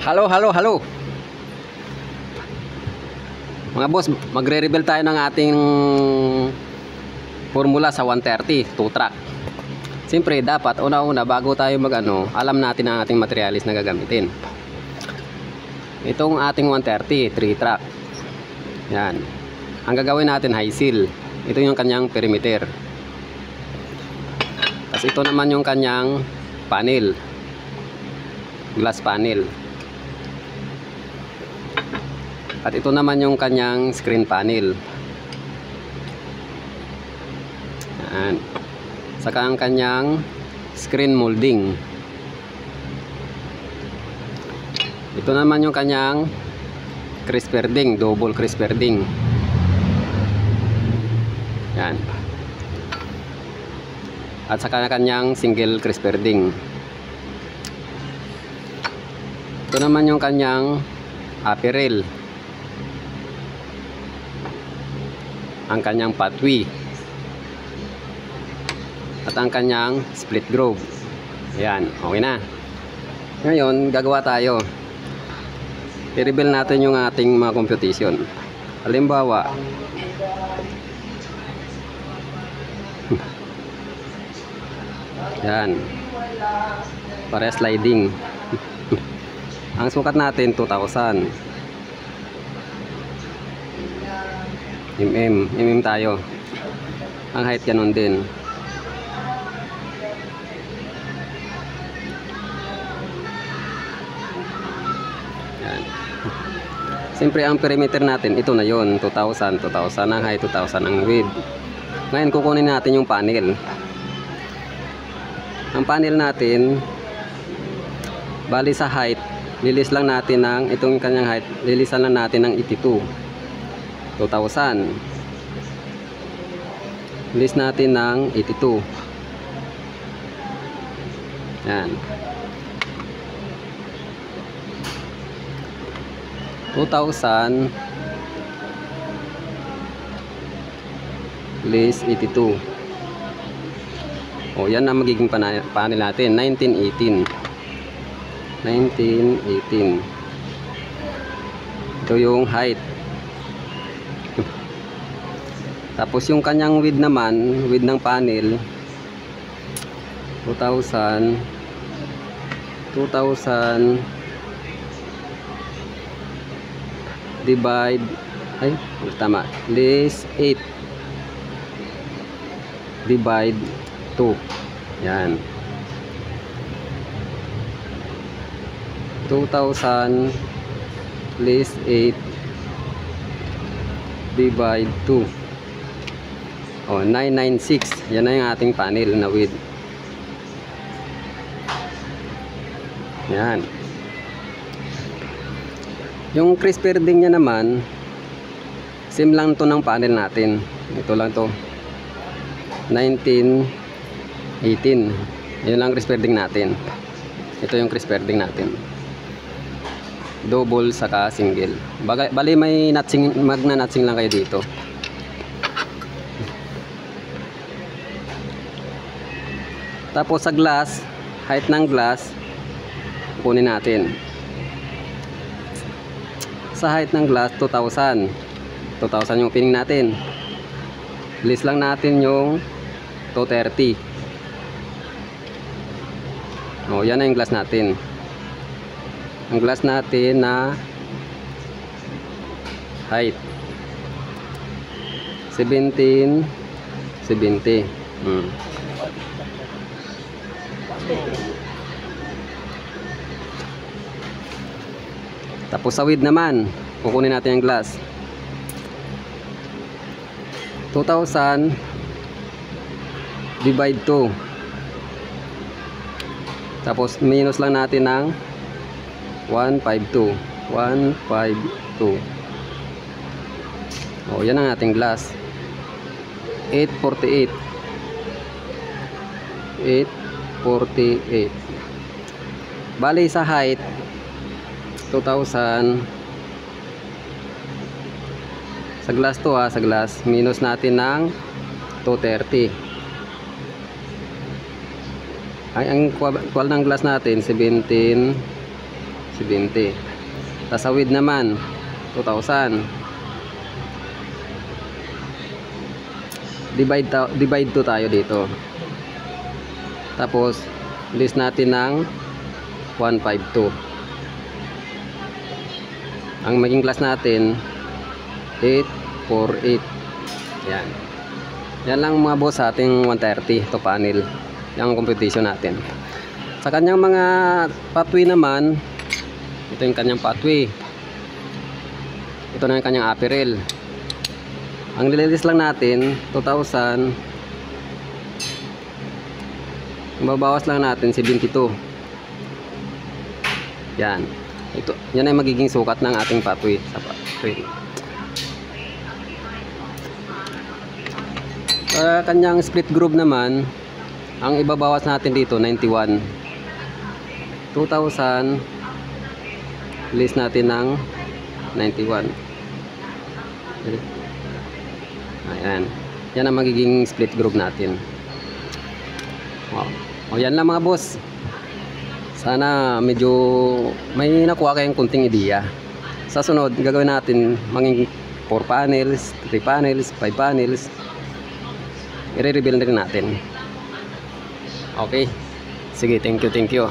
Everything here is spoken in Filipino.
Halo, halo, halo. Mga boss, magre-reveal tayo ng ating formula sa 130 2-track. Siyempre, dapat una-una bago tayo alam natin ang ating materialis na gagamitin. Itong ating 130 3-track. Yan. Ang gagawin natin high seal. Ito yung kanyang perimeter. Tapos ito naman yung kanyang panel. Glass panel. At ito naman yung kanyang screen panel. Yan. Saka ang kanyang screen molding. Ito naman yung kanyang crisper ding, double crisper ding. Yan. At saka kanyang single crisper ding. Ito naman yung kanyang upper rail. Ang kanyang pathway. At ang kanyang split groove. Ayan, okay na. Ngayon, gagawa tayo. I-reveal natin yung ating mga computation. Halimbawa, yan. Para sliding. Ang sukat natin 2,000 mm tayo. Ang height ganun din. Yan. Siyempre ang perimeter natin ito na yon, 2,000 ang height, 2,000 ang width. Ngayon kukunin natin yung panel. Ang panel natin bali sa height, lilis lang natin ng itong kanyang height, lilisan lang natin ng 2,000. List natin ng 82. Yan. 2,000 list 82. O yan ang magiging panel natin. 1918. Ito yung height. Tapos yung kanyang width naman, width ng panel 2,000 divide tama, list 8 divide 2. Yan. 2,000 list 8 divide 2. 996. Yan na yung ating panel na width. Yan. Yung crisper ding niya naman, same lang to ng panel natin. Ito lang to. 1918. Yun lang crisper ding natin. Ito yung crisper ding natin. Double saka single. Bali may notching, magna-notching lang kayo dito. Tapos sa glass, height ng glass, kunin natin. Sa height ng glass, 2,000. 2,000 yung opening natin. List lang natin yung 230. O, yan na yung glass natin. Ang glass natin na height 1770. Tapos sa width naman, kukunin natin yung glass. 2,000 divide 2. Tapos minus lang natin ng 152. 152. O, yan ang ating glass. 848. 848. Bali sa height 2,000. Sa glass to sa glass minus natin ng 230. Ang kwal ng glass natin 1770. Tas sa width naman 2000. Divide to tayo dito. Tapos list natin ng 152. Ang maging glass natin 848. Yan. Yan lang mga boss sa ating 130 to panel. Yung competition natin. Sa kanyang mga pathway naman, ito yung kanyang pathway. Ito na yung kanyang apparel. Ang nililis lang natin 2,000. Mababawas lang natin 72. Yan. Ito, yan ay magiging sukat ng ating pathway sa pathway. Sa kanyang split groove naman, ang ibabawas natin dito 91. 2,000 list natin ng 91. Ayan. Yan ang magiging split groove natin. Wow. O yan lang mga boss. Sana medyo may nakuha kayong kunting ideya. Sa sunod, gagawin natin maging 4 panels, 3 panels, 5 panels. I-reveal rin natin. Okay. Sige, thank you.